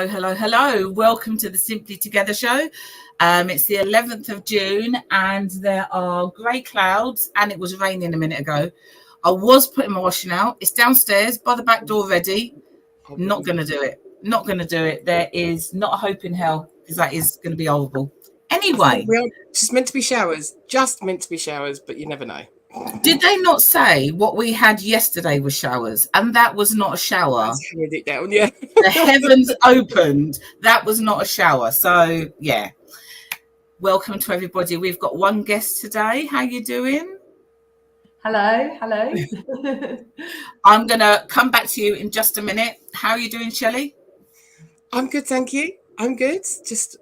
Hello. Welcome to the Simply Together show. It's the 11th of June and there are grey clouds and it was raining a minute ago. I was putting my washing out. It's downstairs by the back door ready. Not going to do it. There is not a hope in hell because that is going to be horrible. Anyway. Just meant to be showers. But you never know. Did they not say what we had yesterday was showers? And that was not a shower. I hammered it down, yeah. The heavens opened. That was not a shower. So, yeah. Welcome to everybody. We've got one guest today. How you doing? Hello. I'm going to come back to you in just a minute. How are you doing, Shelley? I'm good, thank you. I'm good. Just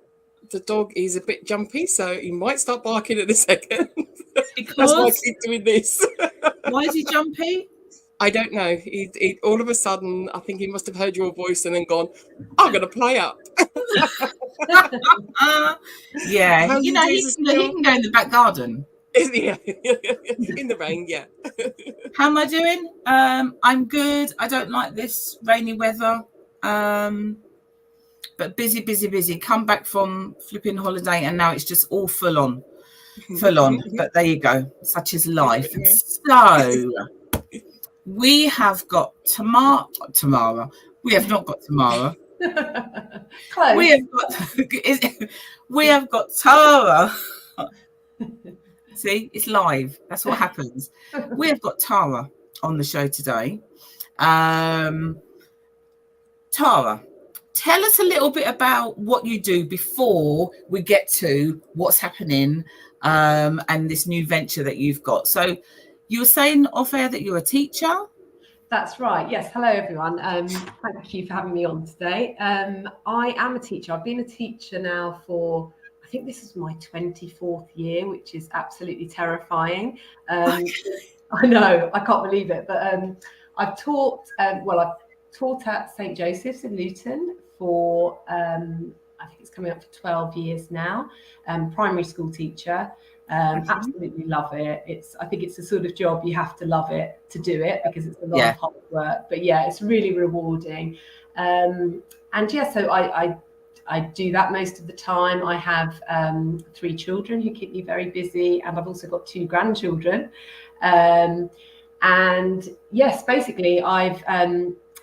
the dog is a bit jumpy, so he might start barking in a second. Because that's why I keep doing this. Why is he jumpy? I don't know. He all of a sudden, I think he must have heard your voice and then gone, I'm going to play up. Yeah, he can go in the back garden. Yeah, in the rain, yeah. How am I doing? I'm good. I don't like this rainy weather. But busy. Come back from flipping holiday and now it's just all full on. But there you go. Such is life. So we have got Tamara. We have not got Tamara. Close. We have got Tara. See, it's live. That's what happens. We have got Tara on the show today. Tara, tell us a little bit about what you do before we get to what's happening and this new venture that you've got. So you were saying off air that you're a teacher? That's right. Yes. Hello, everyone. Thank you for having me on today. I am a teacher. I've been a teacher now for, I think this is my 24th year, which is absolutely terrifying. I know, I can't believe it. But I've taught, I've taught at St. Joseph's in Luton for, I think it's coming up for 12 years now, primary school teacher. Absolutely love it. I think it's the sort of job you have to love it to do it because it's a lot of hard work. But yeah, it's really rewarding. So I do that most of the time. I have 3 children who keep me very busy, and I've also got 2 grandchildren. And yes, basically, I've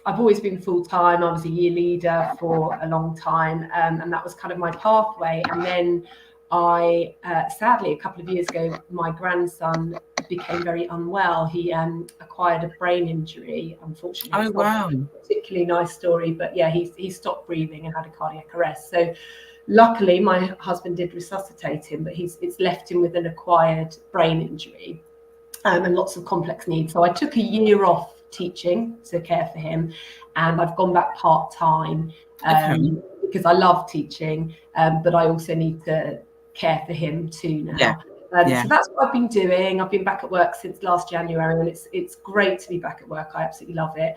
always been full time. I was a year leader for a long time, and that was kind of my pathway. And then I sadly, a couple of years ago, my grandson became very unwell. He acquired a brain injury, unfortunately. Oh, wow. Not a particularly nice story, but yeah, he stopped breathing and had a cardiac arrest. So luckily, my husband did resuscitate him, but it's left him with an acquired brain injury and lots of complex needs. So I took a year off teaching to care for him, and I've gone back part-time because I love teaching, but I also need to care for him too now. So that's what I've been doing. I've been back at work since last January, and it's great to be back at work. I absolutely love it.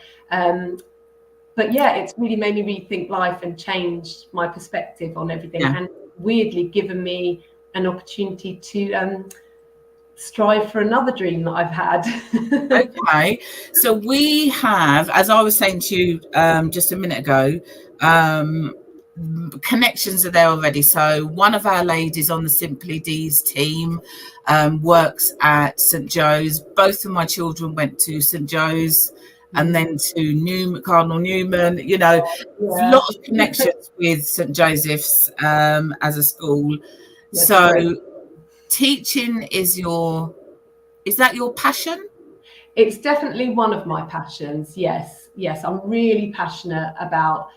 But yeah, it's really made me rethink life and changed my perspective on everything, and weirdly given me an opportunity to strive for another dream that I've had. Okay, so we have, as I was saying to you just a minute ago, connections are there already. So one of our ladies on the Simply Deez team works at St. Joe's. Both of my children went to St. Joe's and then to Cardinal Newman. You know, a lot of connections with St. Joseph's as a school. Yes, so great. Teaching is that your passion? It's definitely one of my passions. Yes, I'm really passionate about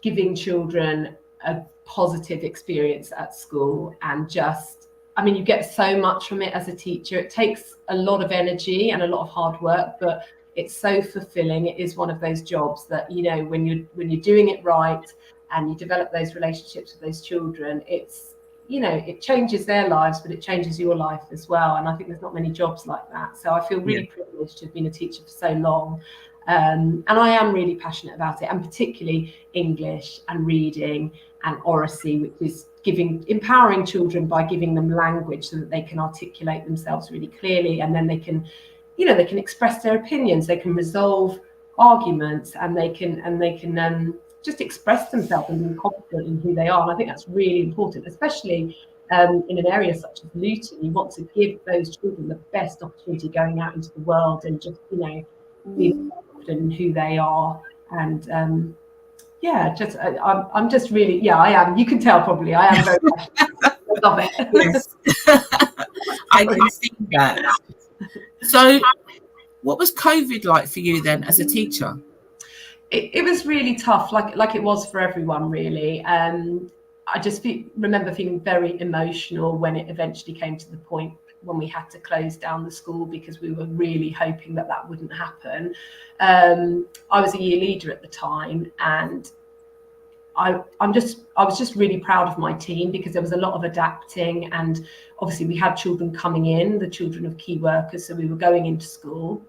giving children a positive experience at school, and you get so much from it as a teacher. It takes a lot of energy and a lot of hard work, but it's so fulfilling. It is one of those jobs that, you know, when you're doing it right and you develop those relationships with those children, it's, you know, it changes their lives, but it changes your life as well. And I think there's not many jobs like that. So I feel really privileged to have been a teacher for so long. And I am really passionate about it, and particularly English and reading and oracy, which is empowering children by giving them language so that they can articulate themselves really clearly, and then they can express their opinions, they can resolve arguments, and they can just express themselves and be confident in who they are. And I think that's really important, especially in an area such as Luton. You want to give those children the best opportunity going out into the world and just, you know, be confident in who they are. And I'm just really, I am. You can tell probably I am very passionate. I love it. Yes. I can see that. So what was COVID like for you then as a teacher? It was really tough, like it was for everyone, really. I just remember feeling very emotional when it eventually came to the point when we had to close down the school, because we were really hoping that that wouldn't happen. I was a year leader at the time, and I was just really proud of my team, because there was a lot of adapting, and obviously we had children coming in, the children of key workers, so we were going into school.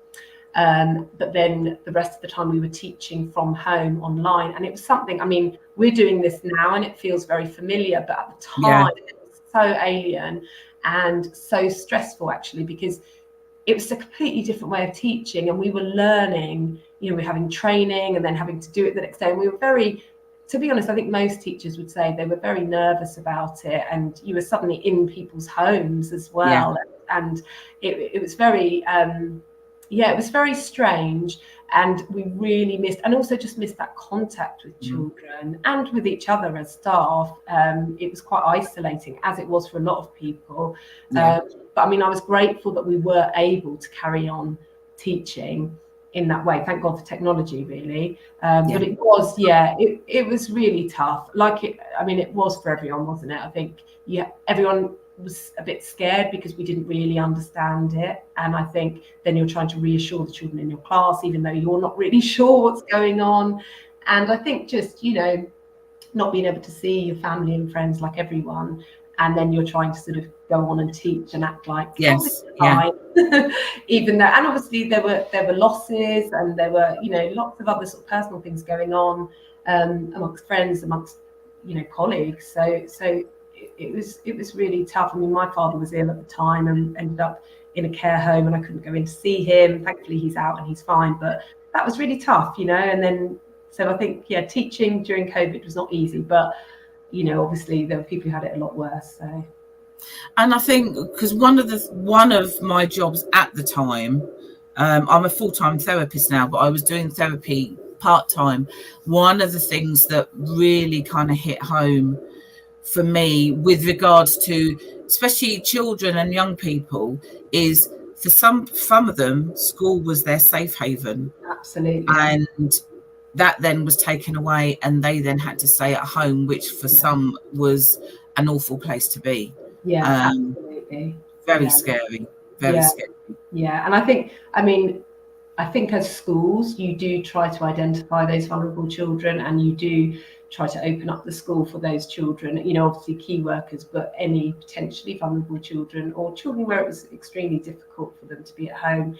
But then the rest of the time we were teaching from home online, and it was something, I mean, we're doing this now and it feels very familiar, but at the time it was so alien and so stressful, actually, because it was a completely different way of teaching, and we were learning, you know, we're having training and then having to do it the next day, and we were very, to be honest, I think most teachers would say they were very nervous about it, and you were suddenly in people's homes as well. And it was very it was very strange, and we really missed, and also just missed that contact with children and with each other as staff. It was quite isolating, as it was for a lot of people. But I mean, I was grateful that we were able to carry on teaching in that way. Thank God for technology, really. But it was, it was really tough. It was for everyone, wasn't it? I think, everyone was a bit scared because we didn't really understand it. And I think then you're trying to reassure the children in your class, even though you're not really sure what's going on. And I think just, you know, not being able to see your family and friends like everyone, and then you're trying to sort of go on and teach and act like even though, and obviously there were losses, and there were, you know, lots of other sort of personal things going on amongst friends, amongst, you know, colleagues. So it was really tough. I mean, my father was ill at the time and ended up in a care home, and I couldn't go in to see him. Thankfully he's out and he's fine, but that was really tough, you know. And then, so I think, teaching during COVID was not easy, but, you know, obviously there were people who had it a lot worse. So, and I think because one of my jobs at the time, I'm a full-time therapist now, but I was doing therapy part-time. One of the things that really kind of hit home for me with regards to especially children and young people is, for some of them, school was their safe haven. Absolutely. And that then was taken away, and they then had to stay at home, which for some was an awful place to be. Absolutely. Very scary. Very scary. Yeah. And I think as schools, you do try to identify those vulnerable children, and you do try to open up the school for those children, you know, obviously key workers, but any potentially vulnerable children, or children where it was extremely difficult for them to be at home.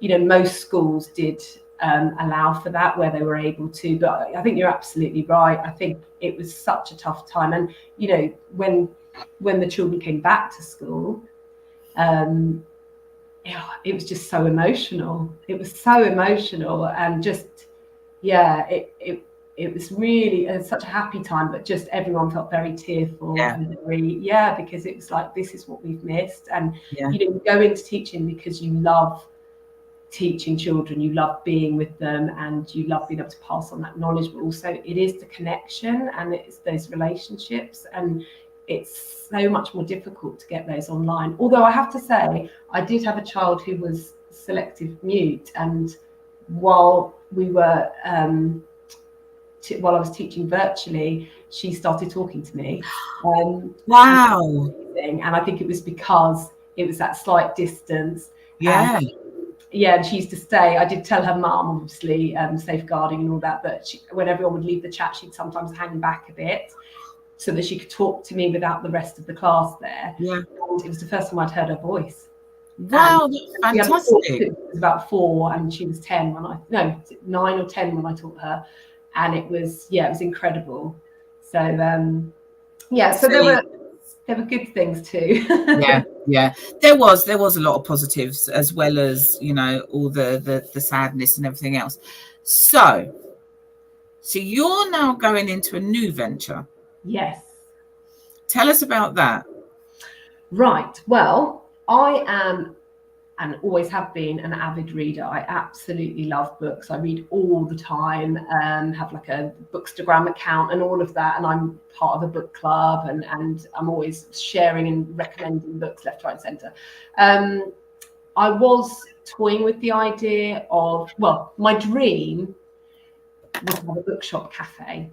You know, most schools did allow for that where they were able to, but I think you're absolutely right. I think it was such a tough time. And, you know, when the children came back to school, it was just so emotional. It was so emotional, and just, it was really such a happy time, but just everyone felt very tearful and very, because it was like, this is what we've missed. And, you know, you go into teaching because you love teaching children, you love being with them, and you love being able to pass on that knowledge, but also it is the connection and it's those relationships, and it's so much more difficult to get those online. Although I have to say, I did have a child who was selective mute, and while we were while I was teaching virtually, she started talking to me. Wow. And I think it was because it was that slight distance. And she used to stay. I did tell her mum, obviously, safeguarding and all that, but when everyone would leave the chat, she'd sometimes hang back a bit so that she could talk to me without the rest of the class there. And it was the first time I'd heard her voice. Wow, that's fantastic. It was about 4 and she was 10 9 or 10 when I taught her. And it was, it was incredible. So, so there were good things too. There was a lot of positives, as well as, you know, all the sadness and everything else. So So you're now going into a new venture. Yes. Tell us about that. Right. Well, I am and always have been an avid reader. I absolutely love books. I read all the time, have like a Bookstagram account and all of that. And I'm part of a book club and I'm always sharing and recommending books left, right, and centre. I was toying with the idea of, well, my dream was to have a bookshop cafe.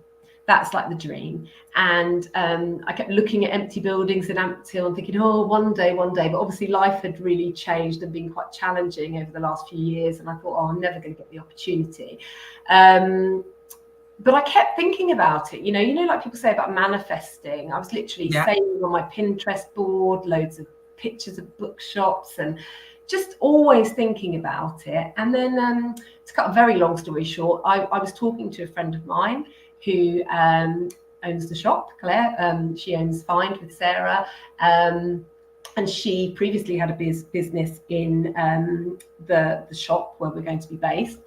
That's like the dream. And I kept looking at empty buildings in Ampthill and thinking, oh, one day. But obviously life had really changed and been quite challenging over the last few years. And I thought, oh, I'm never going to get the opportunity. But I kept thinking about it. You know, like people say about manifesting. I was literally saving on my Pinterest board, loads of pictures of bookshops and just always thinking about it. And then to cut a very long story short, I was talking to a friend of mine who owns the shop, Claire. She owns Find with Sarah. And she previously had a business in the shop where we're going to be based.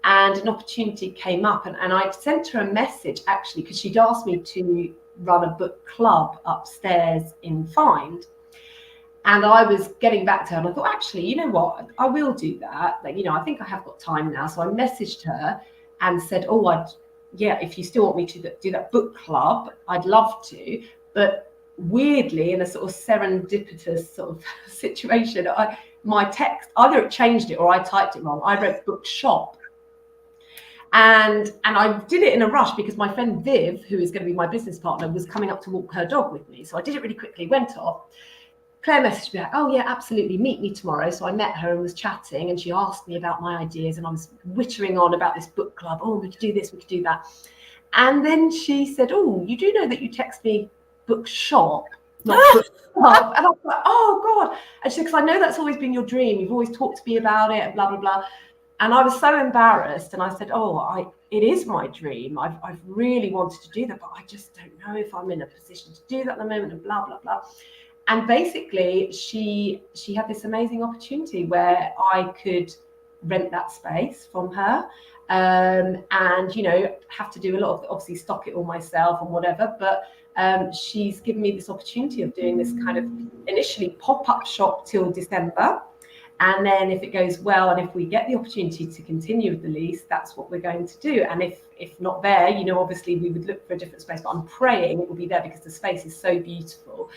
And an opportunity came up. And I sent her a message, actually, because she'd asked me to run a book club upstairs in Find. And I was getting back to her and I thought, actually, you know what, I will do that. Like, you know, I think I have got time now. So I messaged her and said, oh, if you still want me to do that book club, I'd love to. But weirdly, in a sort of serendipitous sort of situation, my text, either it changed it or I typed it wrong. I wrote bookshop. And I did it in a rush because my friend Viv, who is going to be my business partner, was coming up to walk her dog with me. So I did it really quickly, went off. Claire messaged me like, oh yeah, absolutely, meet me tomorrow. So I met her and was chatting and she asked me about my ideas and I was wittering on about this book club. Oh, we could do this, we could do that. And then she said, oh, you do know that you text me bookshop, not book club. And I was like, oh God. And she said, because I know that's always been your dream. You've always talked to me about it and blah, blah, blah. And I was so embarrassed. And I said, it is my dream. I've really wanted to do that, but I just don't know if I'm in a position to do that at the moment and blah, blah, blah. And basically, she had this amazing opportunity where I could rent that space from her and, you know, have to do a lot of, obviously, stock it all myself and whatever. But she's given me this opportunity of doing this kind of initially pop-up shop till December. And then if it goes well, and if we get the opportunity to continue with the lease, that's what we're going to do. And if not there, you know, obviously we would look for a different space, but I'm praying it will be there because the space is so beautiful.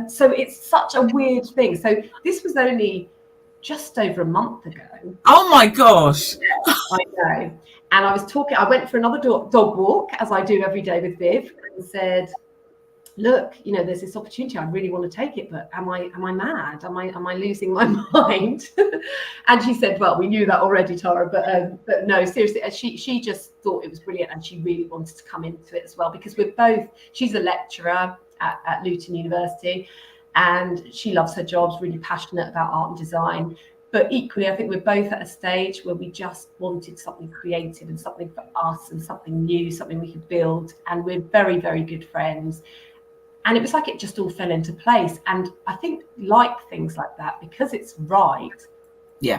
So it's such a weird thing. So this was only just over a month ago. Oh my gosh. I know. And I went for another dog walk, as I do every day with Viv, and said, look, you know, there's this opportunity. I really want to take it, but am I mad? Am I losing my mind? And she said, well, we knew that already, Tara, but no, seriously, she just thought it was brilliant, and she really wanted to come into it as well because she's a lecturer at Luton University, and she loves her job, really passionate about art and design. But equally, I think we're both at a stage where we just wanted something creative and something for us and something new, something we could build. And we're very, very good friends. And it was like it just all fell into place. And I think like things like that, because it's right,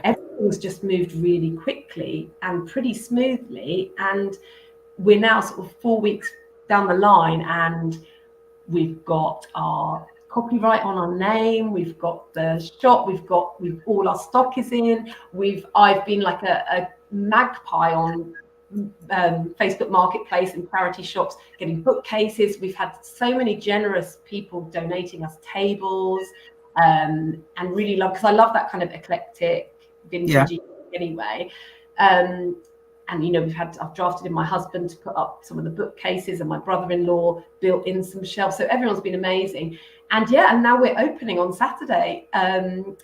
everything's just moved really quickly and pretty smoothly. And we're now sort of 4 weeks down the line and we've got our copyright on our name, we've got the shop, we've all our stock is in. I've been like a magpie on Facebook Marketplace and charity shops, getting bookcases. We've had so many generous people donating us tables, and really love, because I love that kind of eclectic vintage anyway. And you know, I've drafted in my husband to put up some of the bookcases, and my brother-in-law built in some shelves. So everyone's been amazing. And now we're opening on Saturday. And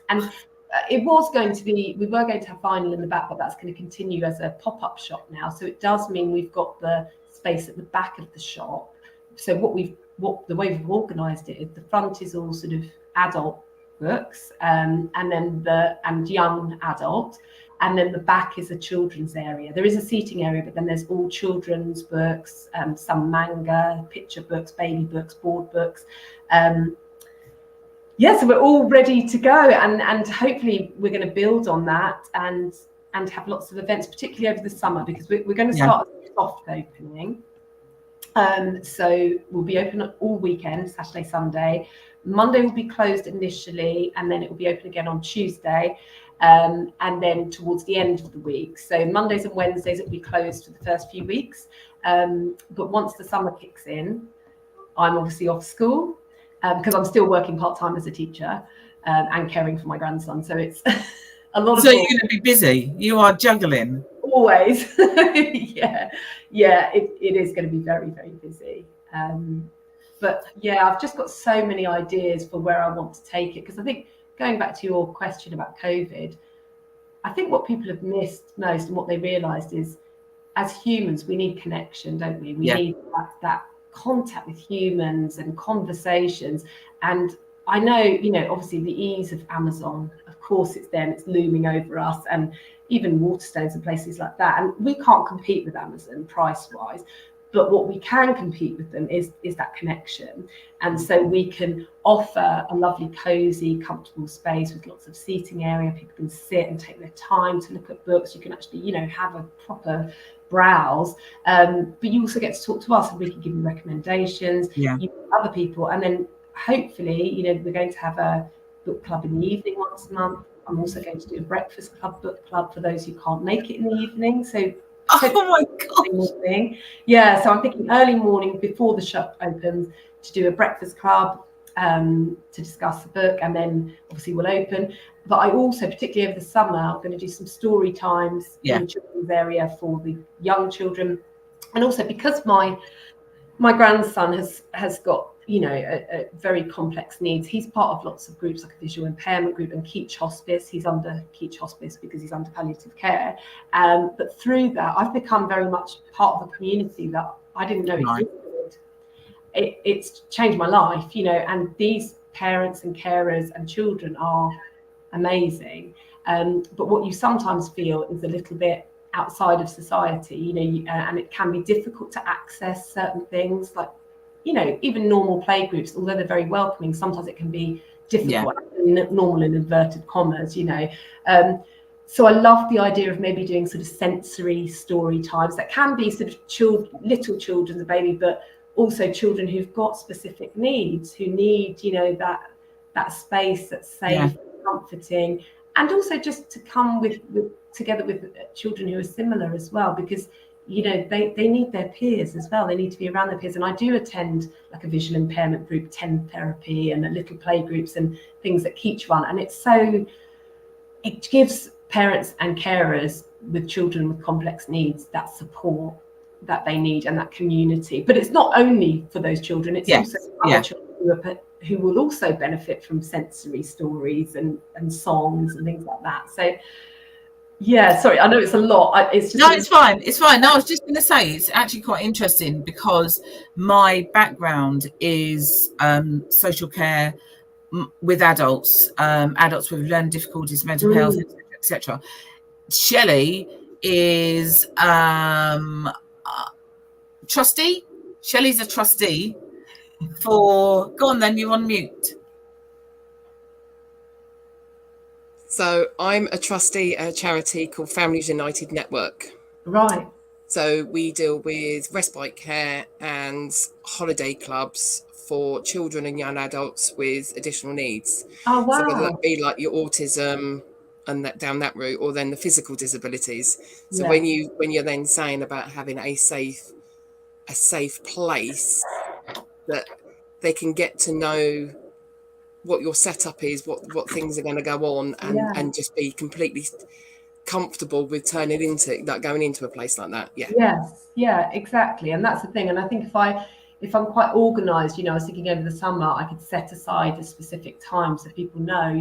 we were going to have vinyl in the back, but that's going to continue as a pop-up shop now. So it does mean we've got the space at the back of the shop. So the way we've organised it is the front is all sort of adult books, and young adult, and then the back is a children's area. There is a seating area, but then there's all children's books, some manga, picture books, baby books, board books. So we're all ready to go, and hopefully we're going to build on that. And and have lots of events, particularly over the summer, because we're going to start a soft opening. So we'll be open all weekend, Saturday, Sunday. Monday will be closed initially, and then it will be open again on Tuesday, and then towards the end of the week. So Mondays and Wednesdays it will be closed for the first few weeks. But once the summer kicks in, I'm obviously off school because I'm still working part-time as a teacher and caring for my grandson. So it's a lot of. So you're going to be busy. You are juggling. Always. yeah, it is going to be very, very busy. But yeah, I've just got so many ideas for where I want to take it, because I think, going back to your question about COVID, I think what people have missed most and what they realised is, as humans, we need connection, don't we? We need that contact with humans and conversations. And I know, obviously the ease of Amazon, of course it's there and it's looming over us, and even Waterstones and places like that. And we can't compete with Amazon price-wise. But what we can compete with them is that connection. And so we can offer a lovely, cozy, comfortable space with lots of seating area. People can sit and take their time to look at books. You can actually, have a proper browse. But you also get to talk to us, and we can give you recommendations, other people. And then hopefully, we're going to have a book club in the evening once a month. I'm also going to do a breakfast club, book club, for those who can't make it in the evening. So oh my God. Yeah, so I'm thinking early morning before the shop opens to do a breakfast club to discuss the book, and then obviously we'll open. But I also, particularly over the summer, I'm going to do some story times in the children's area for the young children. And also because my grandson has got, a very complex needs. He's part of lots of groups, like a visual impairment group and Keach Hospice. He's under Keach Hospice because he's under palliative care. But through that, I've become very much part of a community that I didn't know existed. It's changed my life, and these parents and carers and children are amazing. But what you sometimes feel is a little bit outside of society, and it can be difficult to access certain things, like, even normal play groups, although they're very welcoming, sometimes it can be difficult, normal in inverted commas, So I love the idea of maybe doing sort of sensory story times that can be sort of little children, the baby, but also children who've got specific needs, who need, that space that's safe, comforting, and also just to come together with children who are similar as well, because they need their peers as well. They need to be around their peers. And I do attend like a visual impairment group, 10 therapy, and a little play groups and things that Keach run. And it gives parents and carers with children with complex needs that support that they need and that community. But it's not only for those children, it's also other children who will also benefit from sensory stories and songs and things like that. So sorry, I know it's a lot. It's fine. It's fine. No, I was just going to say, it's actually quite interesting because my background is social care with adults with learning difficulties, mental health, etc. Shelley is trustee. Shelley's a trustee for. Go on, then. You're on mute. So I'm a trustee at a charity called Families United Network. Right. So we deal with respite care and holiday clubs for children and young adults with additional needs. Oh, wow. So whether that be like your autism and that down that route, or then the physical disabilities. So when you're then saying about having a safe place that they can get to know what your setup is, what things are going to go on, and just be completely comfortable with going into a place like that. Exactly. And that's the thing. And I think if I'm quite organized, I was thinking over the summer I could set aside a specific time so people know,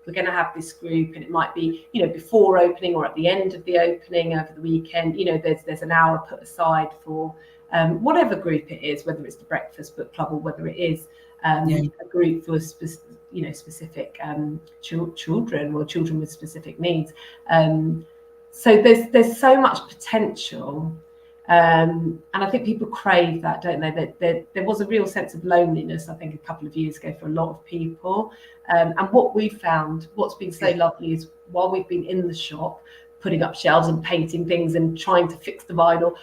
we're going to have this group, and it might be, before opening or at the end of the opening over the weekend, there's an hour put aside for whatever group it is, whether it's the breakfast book club or whether it is a group for specific children or children with specific needs. So there's so much potential, and I think people crave that, don't they? There was a real sense of loneliness, I think, a couple of years ago for a lot of people. And what we found, what's been so lovely, is while we've been in the shop, putting up shelves and painting things and trying to fix the vinyl.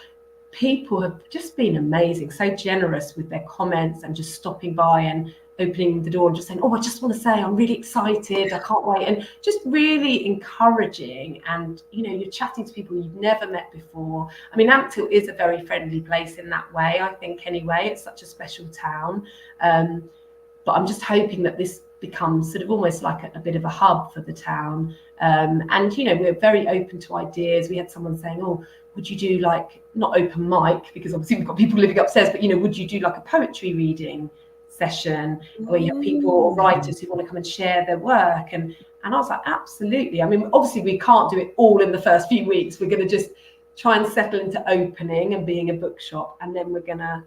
People have just been amazing, so generous with their comments and just stopping by and opening the door and just saying, oh, I just want to say I'm really excited, I can't wait, and just really encouraging. And you're chatting to people you've never met before. I mean, Ampthill is a very friendly place in that way, I think, anyway. It's such a special town, but I'm just hoping that this becomes sort of almost like a bit of a hub for the town. And we're very open to ideas. We had someone saying, oh, would you do like, not open mic, because obviously we've got people living upstairs, but would you do like a poetry reading session where you have people or writers who want to come and share their work? And I was like, absolutely. I mean, obviously we can't do it all in the first few weeks. We're going to just try and settle into opening and being a bookshop, and then we're going to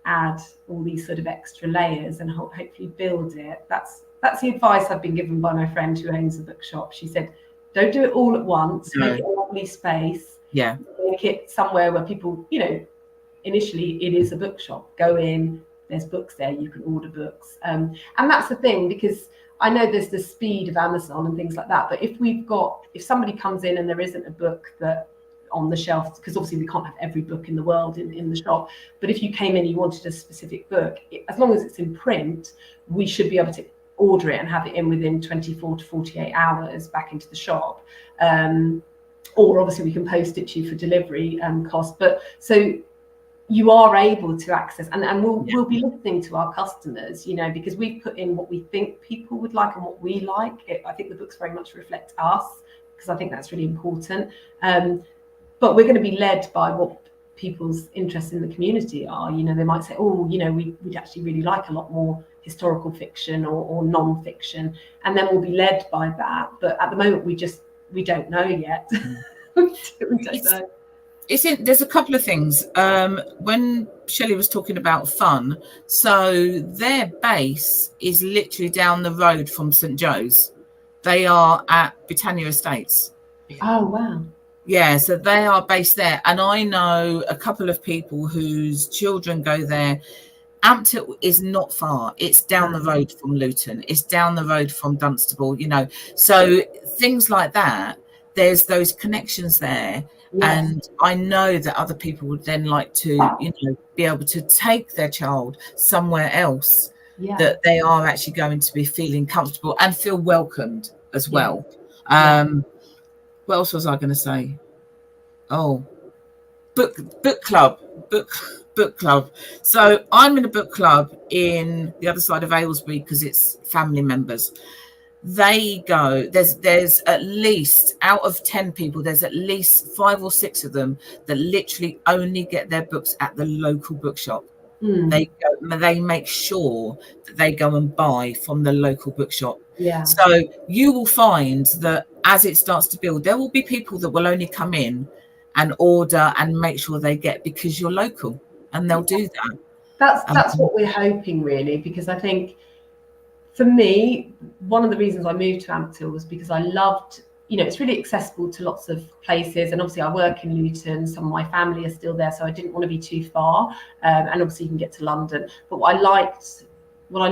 add all these sort of extra layers and hopefully build it. That's the advice I've been given by my friend who owns a bookshop. She said, don't do it all at once. No. Make it a lovely space. Yeah. Make it somewhere where people, initially it is a bookshop. Go in, there's books there, you can order books. And that's the thing, because I know there's the speed of Amazon and things like that. But if somebody comes in and there isn't a book that on the shelf, because obviously we can't have every book in the world in the shop, but if you came in and you wanted a specific book, as long as it's in print, we should be able to order it and have it in within 24 to 48 hours back into the shop. Or obviously we can post it to you for delivery cost. But so you are able to access, and we'll be listening to our customers, because we've put in what we think people would like and what we like. I think the books very much reflect us, because I think that's really important. But we're going to be led by what people's interests in the community are. They might say, oh, we'd actually really like a lot more historical fiction or non-fiction, and then we'll be led by that. But at the moment we don't know yet. we don't know. There's a couple of things. When Shelley was talking about fun, so their base is literally down the road from St Joe's. They are at Britannia Estates. Oh wow. Yeah, so they are based there, and I know a couple of people whose children go there. Ampthill is not far. It's down the road from Luton. It's down the road from Dunstable, So things like that, there's those connections there. Yes. And I know that other people would then like to, be able to take their child somewhere else that they are actually going to be feeling comfortable and feel welcomed as well. What else was I going to say? Oh, book club. So I'm in a book club in the other side of Aylesbury because it's family members. They go, there's at least, out of 10 people, there's at least 5 or 6 of them that literally only get their books at the local bookshop. They make sure that they go and buy from the local bookshop. Yeah. So you will find that as it starts to build, there will be people that will only come in and order and make sure they get, because you're local, and they'll do that. That's what we're hoping, really, because I think for me, one of the reasons I moved to Ampthill was because I loved, it's really accessible to lots of places. And obviously I work in Luton, some of my family are still there, so I didn't want to be too far. And obviously you can get to London. But what I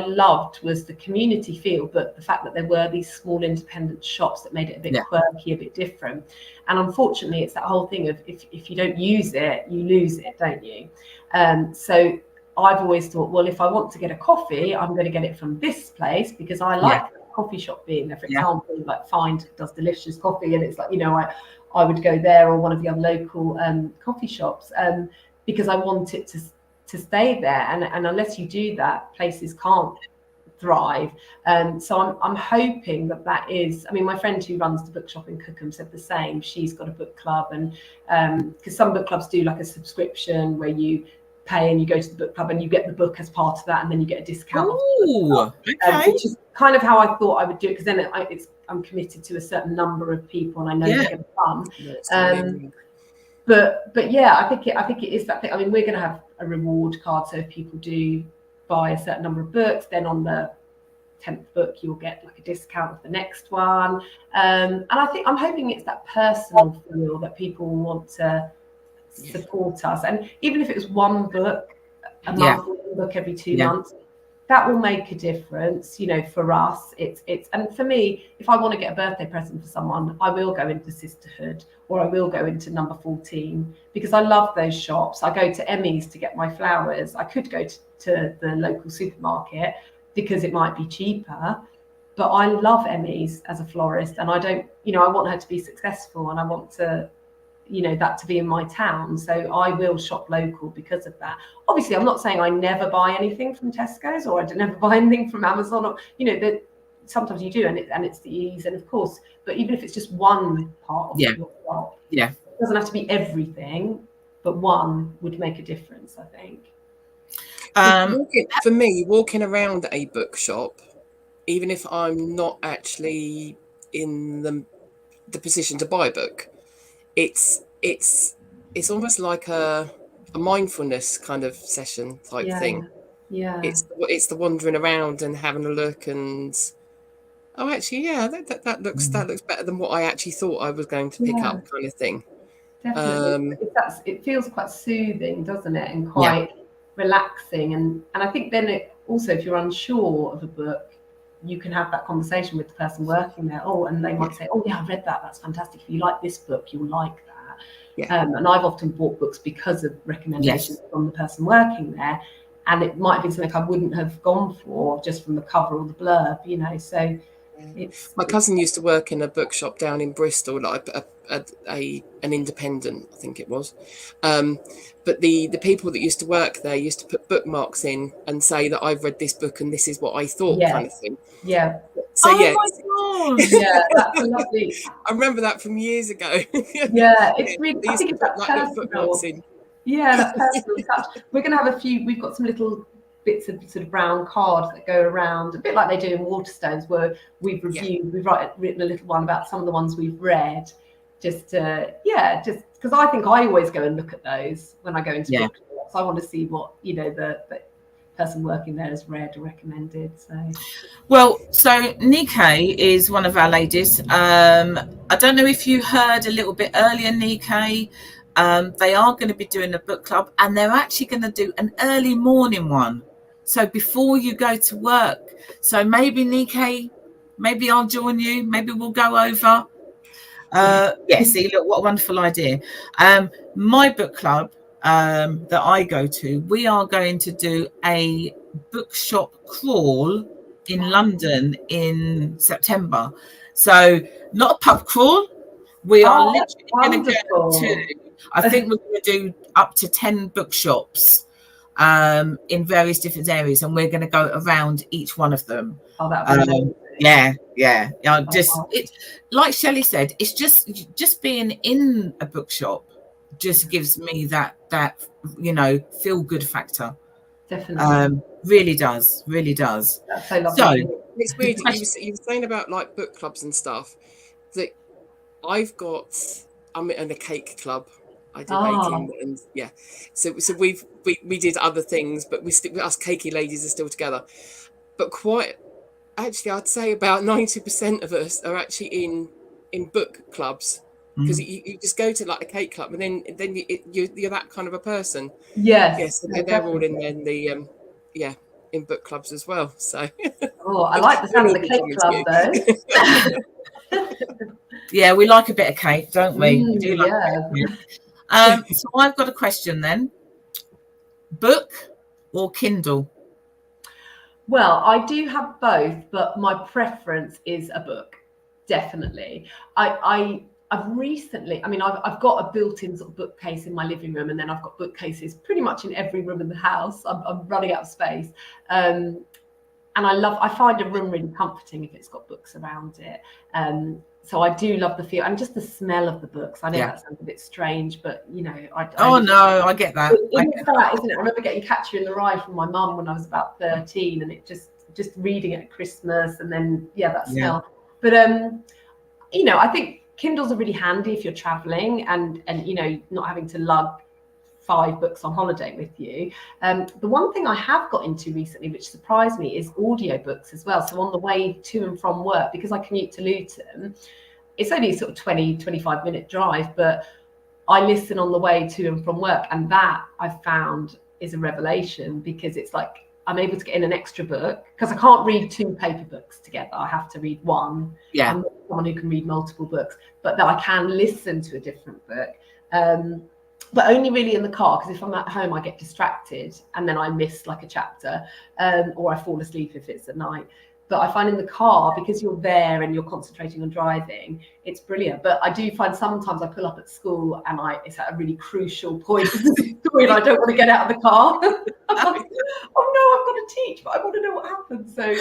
loved was the community feel, but the fact that there were these small independent shops that made it a bit quirky, a bit different. And unfortunately, it's that whole thing of if you don't use it, you lose it, don't you? So I've always thought, well, if I want to get a coffee, I'm going to get it from this place because I like the coffee shop being there. For example, like Find does delicious coffee, and it's like, I would go there or one of the other local coffee shops because I want it to stay there. And unless you do that, places can't thrive. So I'm hoping that is, I mean, my friend who runs the bookshop in Cookham said the same. She's got a book club, and because some book clubs do like a subscription where you pay and you go to the book club and you get the book as part of that, and then you get a discount. Ooh, okay. Which is kind of how I thought I would do it, because then I'm committed to a certain number of people and I know they're going to come. But yeah, I think it is that thing. I mean, we're going to have a reward card, so if people do buy a certain number of books, then on the 10th book you'll get like a discount of the next one. And I'm hoping it's that personal feel that people want to support us. And even if it was one book a month, one book every 2 months, that will make a difference, you know, for us. It's and for me, if I want to get a birthday present for someone, I will go into Sisterhood, or I will go into number 14, because I love those shops. I go to Emmy's to get my flowers. I could go to the local supermarket because it might be cheaper, but I love Emmy's as a florist, and I don't, you know, I want her to be successful, and I want to, you know, that to be in my town. So I will shop local because of that. Obviously, I'm not saying I never buy anything from Tesco's, or I never buy anything from Amazon, or, you know, that sometimes you do, and it's the ease, and of course, but even if it's just one part of your shop, it doesn't have to be everything, but one would make a difference, I think. For me, walking around a bookshop, even if I'm not actually in the position to buy a book, it's almost like a mindfulness kind of session type thing. Yeah. It's the wandering around and having a look, and actually, that looks better than what I actually thought I was going to pick up, kind of thing. Definitely. It feels quite soothing, doesn't it? And quite relaxing. And I think then it also, if you're unsure of a book, you can have that conversation with the person working there. And they might say, I read that. That's fantastic. If you like this book, you'll like that. And I've often bought books because of recommendations from the person working there. And it might have been something I wouldn't have gone for just from the cover or the blurb, you know. So my cousin used to work in a bookshop down in Bristol, like an independent, I think it was. But the people that used to work there used to put bookmarks in and say that I've read this book and this is what I thought, kind of thing. Yeah. So my God. Yeah, that's lovely. I remember that from years ago. Yeah, it's really. I think it's that personal. Bookmarks in. Yeah, that personal touch. We're going to have a few. We've got some little bits of sort of brown cards that go around, a bit like they do in Waterstones, where we've reviewed. We've written a little one about some of the ones we've read. Just because I think I always go and look at those when I go into bookshops. I want to see what, you know, the person working there has read or recommended. So Nikkei is one of our ladies. I don't know if you heard a little bit earlier, Nikkei. They are going to be doing a book club, and they're actually going to do an early morning one. So before you go to work. So maybe Nikkei, maybe I'll join you. Maybe we'll go over. See, look, what a wonderful idea. My book club that I go to, we are going to do a bookshop crawl in London in September. So not a pub crawl. We are literally going to go to, I think we're going to do up to 10 bookshops in various different areas, and we're going to go around each one of them. It's like Shelley said, it's just being in a bookshop just gives me that you know, feel good factor. Definitely. Really does. That's so lovely. So it's weird. You were saying about like book clubs and stuff. That I'm in a cake club. I do baking, and So we did other things, but us cakey ladies are still together. But actually, I'd say about 90% of us are actually in book clubs, because you just go to like a cake club, and then you're that kind of a person. Yes. So they're all in in book clubs as well. So I like the sound of the cake club though. Yeah, we like a bit of cake, don't we? We do like a bit of cake. So I've got a question then. Book or Kindle? Well, I do have both, but my preference is a book, definitely. I've recently, I've got a built-in sort of bookcase in my living room, and then I've got bookcases pretty much in every room in the house. I'm running out of space. And I find a room really comforting if it's got books around it. So I do love the feel and just the smell of the books. I know that sounds a bit strange, but you know, I get that. Isn't it? I remember getting Catch You in the Rye from my mum when I was about 13, and it just reading it at Christmas, and then that smell. But you know, I think Kindles are really handy if you're traveling and you know, not having to lug 5 books on holiday with you. The one thing I have got into recently, which surprised me, is audiobooks as well. So on the way to and from work, because I commute to Luton, it's only sort of 20-25 minute drive, but I listen on the way to and from work, and that I've found is a revelation, because it's like I'm able to get in an extra book, because I can't read 2 paper books together. I have to read one. Yeah. I'm not someone who can read multiple books, but that I can listen to a different book. But only really in the car, because if I'm at home, I get distracted and then I miss like a chapter, or I fall asleep if it's at night. But I find in the car, because you're there and you're concentrating on driving, it's brilliant. But I do find sometimes I pull up at school and it's at a really crucial point in the story and I don't want to get out of the car. I'm like, oh no, I've got to teach, but I want to know what happens. So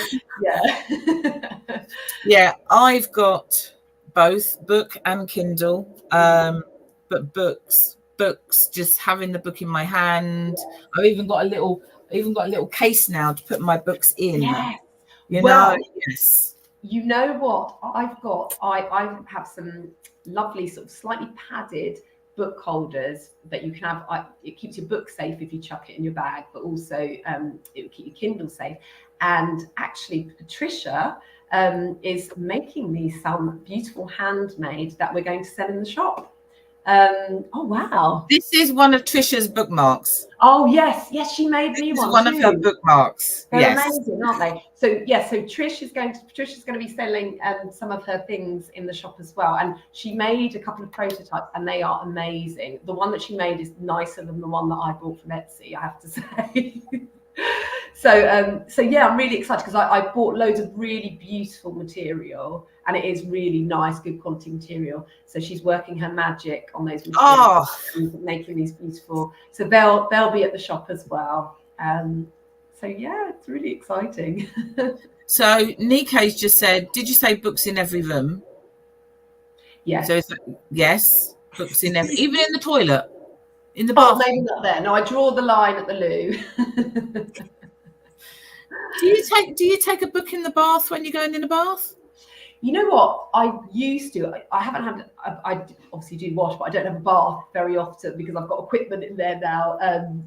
yeah. Yeah, I've got both book and Kindle, but books, just having the book in my hand. I've even got a little case now to put my books in. Yes. Yes. You know what I've got? I have some lovely sort of slightly padded book holders that you can have. It keeps your book safe if you chuck it in your bag, but also it will keep your Kindle safe. And actually, Patricia is making me some beautiful handmade that we're going to sell in the shop. Oh wow! This is one of Trisha's bookmarks. Oh yes, she made me one. One of her bookmarks. They're yes, amazing, aren't they? So yeah, so Patricia's going to be selling some of her things in the shop as well. And she made a couple of prototypes, and they are amazing. The one that she made is nicer than the one that I bought from Etsy, I have to say. So yeah, I'm really excited because I bought loads of really beautiful material, and it is really nice, good quality material. So she's working her magic on those materials, and making these beautiful. So they'll be at the shop as well. So yeah, it's really exciting. So Nike's just said, did you say books in every room? Yes. So yes, books in every, even in the toilet, in the bathroom. Maybe not there. No, I draw the line at the loo. Do you take a book in the bath when you're going in the bath? You know what? I used to. I haven't had. I obviously do wash, but I don't have a bath very often because I've got equipment in there now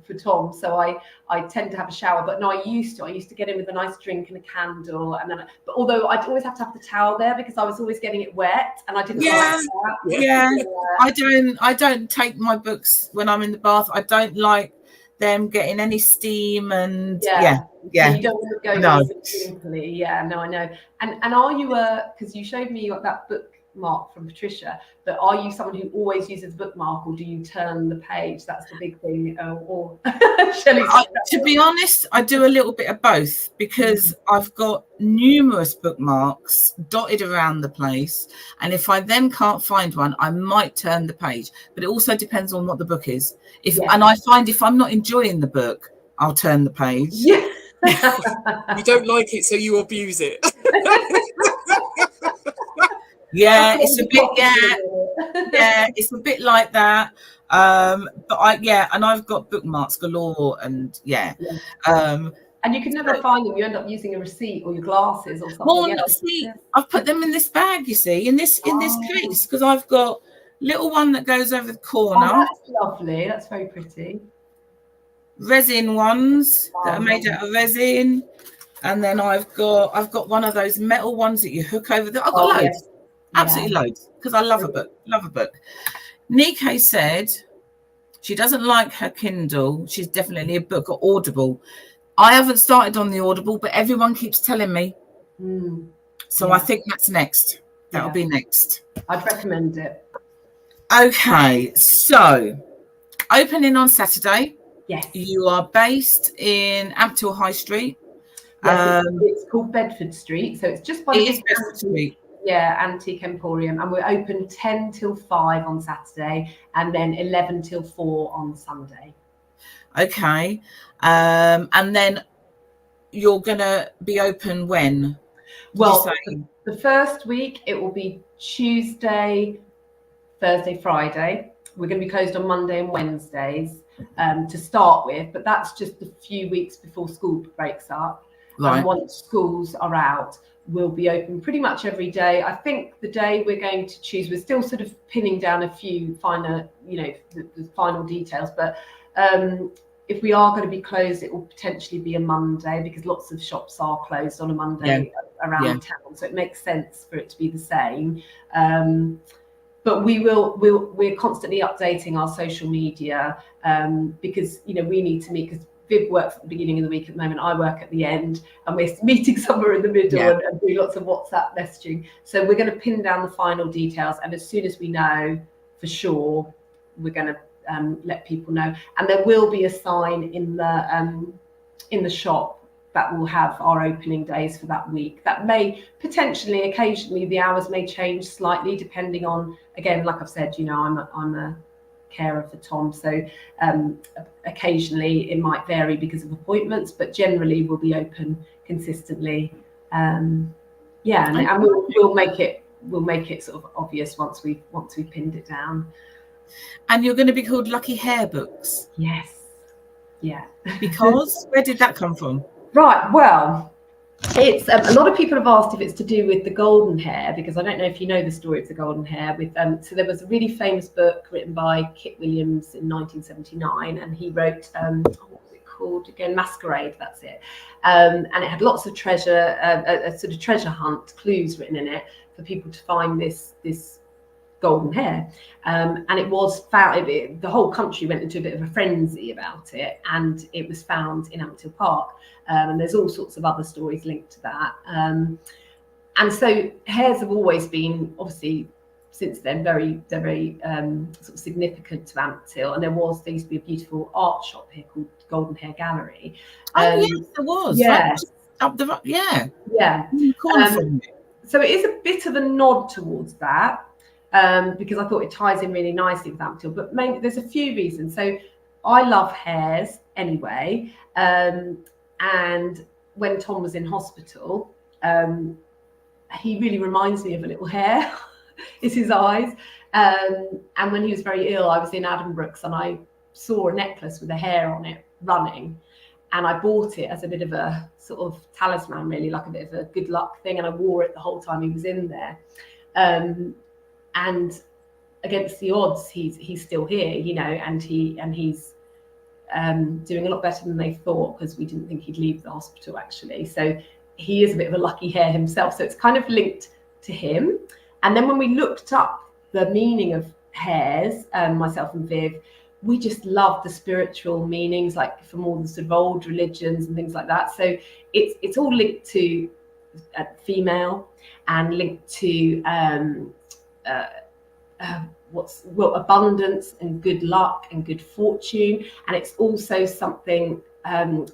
for Tom. So I tend to have a shower. But no, I used to get in with a nice drink and a candle, and then. But although I'd always have to have the towel there because I was always getting it wet, and I didn't like that. Yeah. I don't take my books when I'm in the bath. I don't like them getting any steam and yeah. You don't want to go simply. Yeah, no, I know. And are you because you showed me that bookmark from Patricia, but are you someone who always uses bookmark, or do you turn the page? That's the big thing. Or to be honest, I do a little bit of both because I've got numerous bookmarks dotted around the place, and if I then can't find one, I might turn the page. But it also depends on what the book is. And I find if I'm not enjoying the book, I'll turn the page. Yeah. You don't like it, so you abuse it. Yeah, it's a bit. Yeah, it's a bit like that. But and I've got bookmarks galore, and and you can never find them. You end up using a receipt or your glasses or something. Well, see, I've put them in this bag. You see, in this case, because I've got little one that goes over the corner. Oh, that's lovely. That's very pretty. Resin ones that are made out of resin, and then I've got one of those metal ones that you hook over the. I've got loads, absolutely loads, because I love a book. Nike said she doesn't like her Kindle. She's definitely a book or Audible. I haven't started on the Audible, but everyone keeps telling me. So I think that's next. That'll be next. I'd recommend it. Okay, so opening on Saturday. Yes. You are based in Ampthill High Street. Yes, it's called Bedford Street, so it's just by Bedford Street. Yeah, Antique Emporium, and we're open 10 till 5 on Saturday, and then 11 till 4 on Sunday. Okay, and then you're gonna be open when? Well, the first week it will be Tuesday, Thursday, Friday. We're going to be closed on Monday and Wednesdays to start with, but that's just a few weeks before school breaks up. Right. And once schools are out, we'll be open pretty much every day. I think the day we're going to choose, we're still sort of pinning down a few finer, the final details. But if we are going to be closed, it will potentially be a Monday because lots of shops are closed on a Monday around town. So it makes sense for it to be the same. But we're constantly updating our social media because we need to meet, because Viv works at the beginning of the week at the moment, I work at the end, and we're meeting somewhere in the middle and do lots of WhatsApp messaging. So we're going to pin down the final details, and as soon as we know for sure, we're going to let people know. And there will be a sign in the shop that will have our opening days for that week. That may potentially, occasionally, the hours may change slightly depending on, again, like I've said, I'm a carer for Tom, so occasionally it might vary because of appointments, but generally we'll be open consistently. And we'll make it sort of obvious once we've pinned it down. And you're going to be called Lucky Hare Books? Yes. Yeah. Because where did that come from? Right. Well, it's a lot of people have asked if it's to do with the golden hare, because I don't know if you know the story of the golden hare. With so there was a really famous book written by Kit Williams in 1979, and he wrote what was it called again? Masquerade. That's it. And it had lots of treasure, a sort of treasure hunt clues written in it for people to find this golden hare, and it was found. The whole country went into a bit of a frenzy about it, and it was found in Ampthill Park. And there's all sorts of other stories linked to that. And so hares have always been, obviously, since then, very sort of significant to Ampthill. And there used to be a beautiful art shop here called Golden Hare Gallery. Yes, there was. Yes. Up the yeah. From it. So it is a bit of a nod towards that, because I thought it ties in really nicely with Ampthill. But mainly, there's a few reasons. So I love hares anyway. And when Tom was in hospital, he really reminds me of a little hare. It's his eyes. And when he was very ill, I was in Addenbrooke's and I saw a necklace with a hare on it running. And I bought it as a bit of a sort of talisman, really, like a bit of a good luck thing. And I wore it the whole time he was in there. And against the odds, he's still here, and he's doing a lot better than they thought, because we didn't think he'd leave the hospital, actually. So he is a bit of a lucky hare himself. So it's kind of linked to him. And then when we looked up the meaning of hares, myself and Viv, we just love the spiritual meanings, like from all the sort of old religions and things like that. So it's all linked to female, and linked to abundance and good luck and good fortune. And it's also something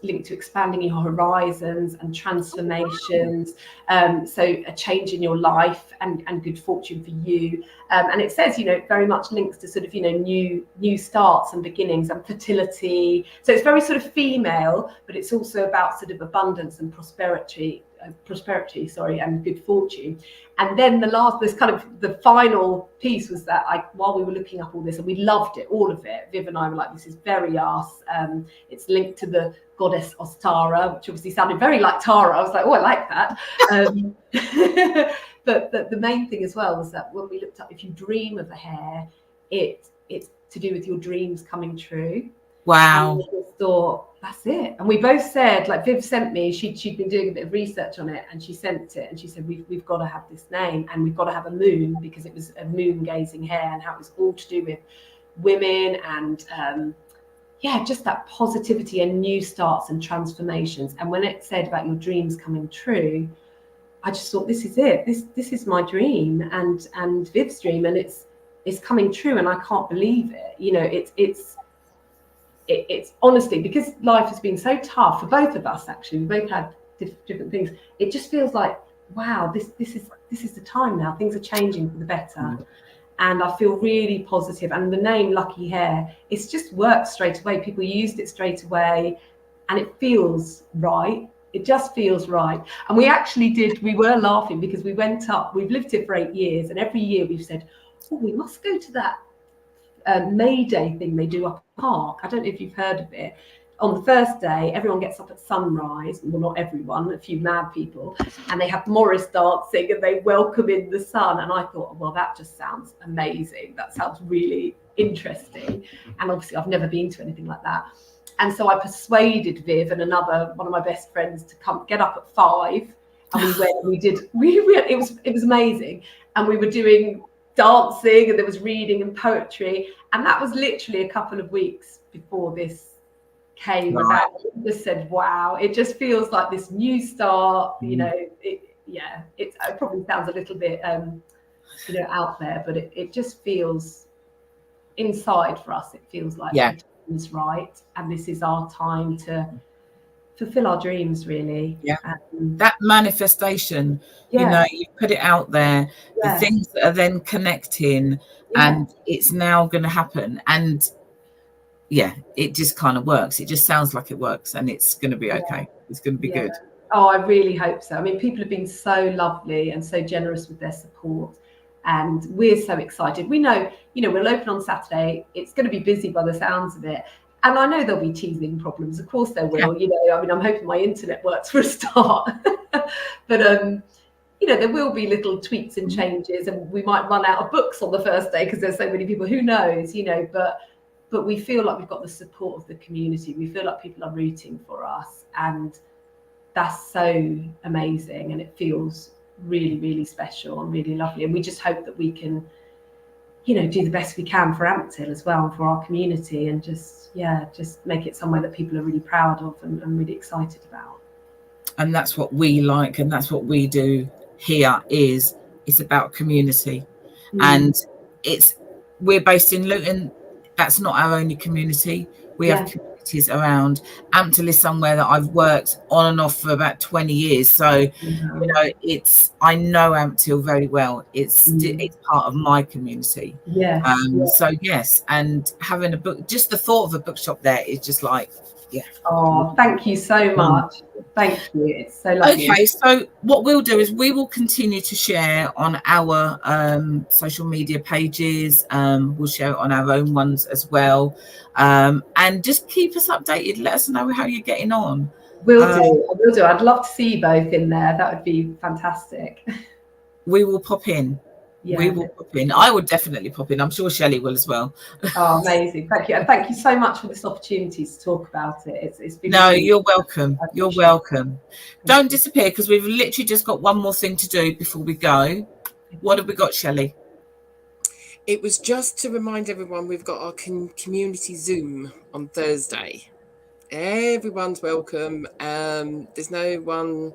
linked to expanding your horizons and transformations. So a change in your life and good fortune for you. And it says, very much links to sort of, new starts and beginnings and fertility. So it's very sort of female, but it's also about sort of abundance and prosperity, and good fortune. And then the final piece was that while we were looking up all this, and we loved it, all of it, Viv and I were like, this is very us. It's linked to the goddess Ostara, which obviously sounded very like Tara. I was like, oh, I like that. But the main thing as well was that when we looked up, if you dream of a hare, it's to do with your dreams coming true. Wow. And we just thought, that's it. And we both said, like Viv sent me, she'd been doing a bit of research on it, and she sent it, and she said, we've got to have this name, and we've got to have a moon, because it was a moon gazing hare, and how it was all to do with women and just that positivity and new starts and transformations. And when it said about your dreams coming true, I just thought, this is it. This is my dream and Viv's dream, and it's coming true, and I can't believe it. It's honestly, because life has been so tough for both of us, actually, we both had different things. It just feels like, wow, this is the time now. Things are changing for the better. And I feel really positive. And the name Lucky Hare, it's just worked straight away. People used it straight away, and it feels right. It just feels right. And we were laughing because we went up, we've lived here for 8 years, and every year we've said, oh, we must go to that May Day thing they do up at the park. I don't know if you've heard of it. On the first day, everyone gets up at sunrise. Well, not everyone, a few mad people, and they have Morris dancing and they welcome in the sun. And I thought, well, that just sounds amazing. That sounds really interesting. And obviously, I've never been to anything like that. And so I persuaded Viv and one of my best friends to come get up at 5. And we went and we did. It was amazing. And we were doing dancing, and there was reading and poetry, and that was literally a couple of weeks before this came about. It just said, wow, it just feels like this new start. You know, it probably sounds a little bit out there, but it just feels inside for us. It feels like the time is right, and this is our time to fulfill our dreams, really. That manifestation, you know, you put it out there, the things that are then connecting, and it's now going to happen. And it just kind of works. It just sounds like it works, and it's going to be okay. It's going to be good. Oh, I really hope so. I mean, people have been so lovely and so generous with their support, and we're so excited. We know, we'll open on Saturday. It's going to be busy by the sounds of it. And I know there'll be teething problems. Of course there will. I mean, I'm hoping my internet works for a start. But, there will be little tweaks and changes, and we might run out of books on the first day because there's so many people. Who knows, but we feel like we've got the support of the community. We feel like people are rooting for us, and that's so amazing. And it feels really, really special and really lovely. And we just hope that we can, do the best we can for Ampthill as well, and for our community, and just make it somewhere that people are really proud of and really excited about. And that's what we like, and that's what we do here. It's about community. And we're based in Luton. That's not our only community. We have communities around. Ampthill is somewhere that I've worked on and off for about 20 years. So, I know Ampthill very well. It's part of my community. So yes, and having a book, just the thought of a bookshop there is just like, Oh, thank you so much. Thank you. It's so lovely. Okay, so what we'll do is we will continue to share on our social media pages. We'll share it on our own ones as well. And just keep us updated. Let us know how you're getting on. Will do. I'd love to see you both in there. That would be fantastic. We will pop in. We will pop in. I would definitely pop in. I'm sure Shelley will as well. Oh, amazing. Thank you. And thank you so much for this opportunity to talk about it. It's been you're welcome. You're welcome. Don't disappear, because we've literally just got one more thing to do before we go. What have we got, Shelley? It was just to remind everyone we've got our community Zoom on Thursday. Everyone's welcome. There's no one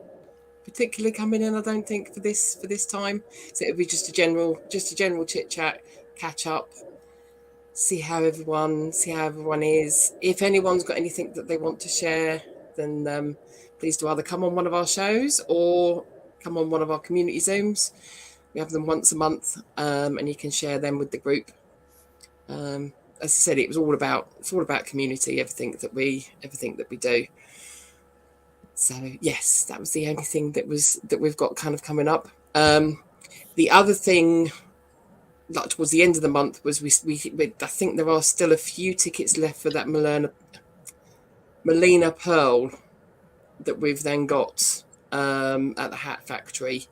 particularly coming in, I don't think, for this time. So it'll be just a general chit chat, catch up, see how everyone is. If anyone's got anything that they want to share, then please do either come on one of our shows or come on one of our community Zooms. We have them once a month, and you can share them with the group. As I said, it's all about community, everything that we do. So yes, that was the only thing that we've got kind of coming up. The other thing, like towards the end of the month, was we I think there are still a few tickets left for that Melina Pearl that we've then got at the Hat Factory.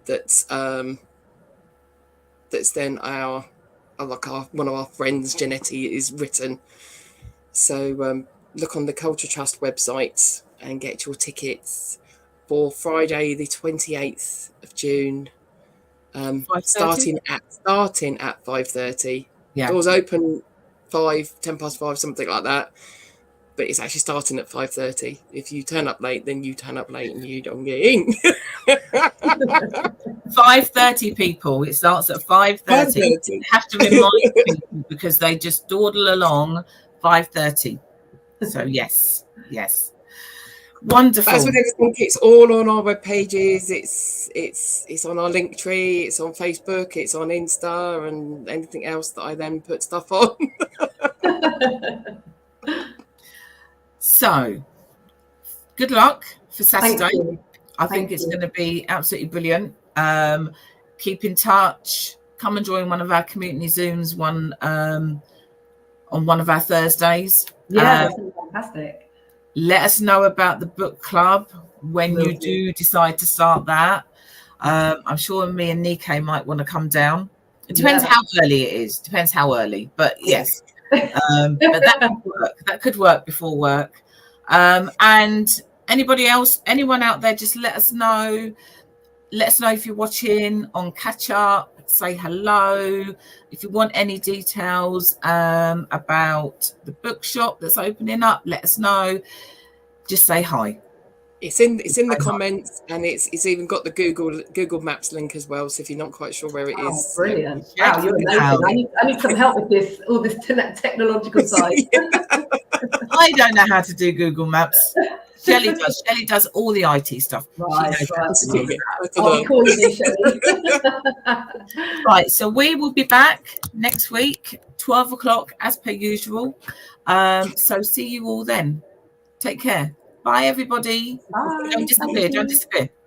That's then one of our friends, Generative, is written. So look on the Culture Trust website and get your tickets for Friday the 28th of June, starting at 5:30. Doors open 10 past 5, something like that, but it's actually starting at 5:30. If you turn up late, then you turn up late and you don't get in. 5:30, people. It starts at 5:30. You have to remind people because they just dawdle along. 5:30. So yes. Wonderful. That's what everything. It's all on our web pages. It's on our Linktree. It's on Facebook. It's on Insta and anything else that I then put stuff on. So, good luck for Saturday. I think it's going to be absolutely brilliant. Keep in touch. Come and join one of our community Zooms. On one of our Thursdays. That's fantastic. Let us know about the book club when you do decide to start that. I'm sure me and Nikkei might want to come down. It depends how early it is. Depends how early. But yes. But that could work. That could work before work. And anyone out there, just let us know. Let us know if you're watching on catch up. say hello. If you want any details about the bookshop that's opening up, let us know. Just say hi. It's in the comments, and it's even got the Google Maps link as well. So if you're not quite sure where it is, brilliant! Wow, you're amazing. I need some help with all this technological side. I don't know how to do Google Maps. Shelley does. Shelley does all the IT stuff. Right. I'll be calling you, Shelley. Right. So we will be back next week, 12 o'clock as per usual. So see you all then. Take care. Bye, everybody. Bye. Don't disappear. Don't disappear.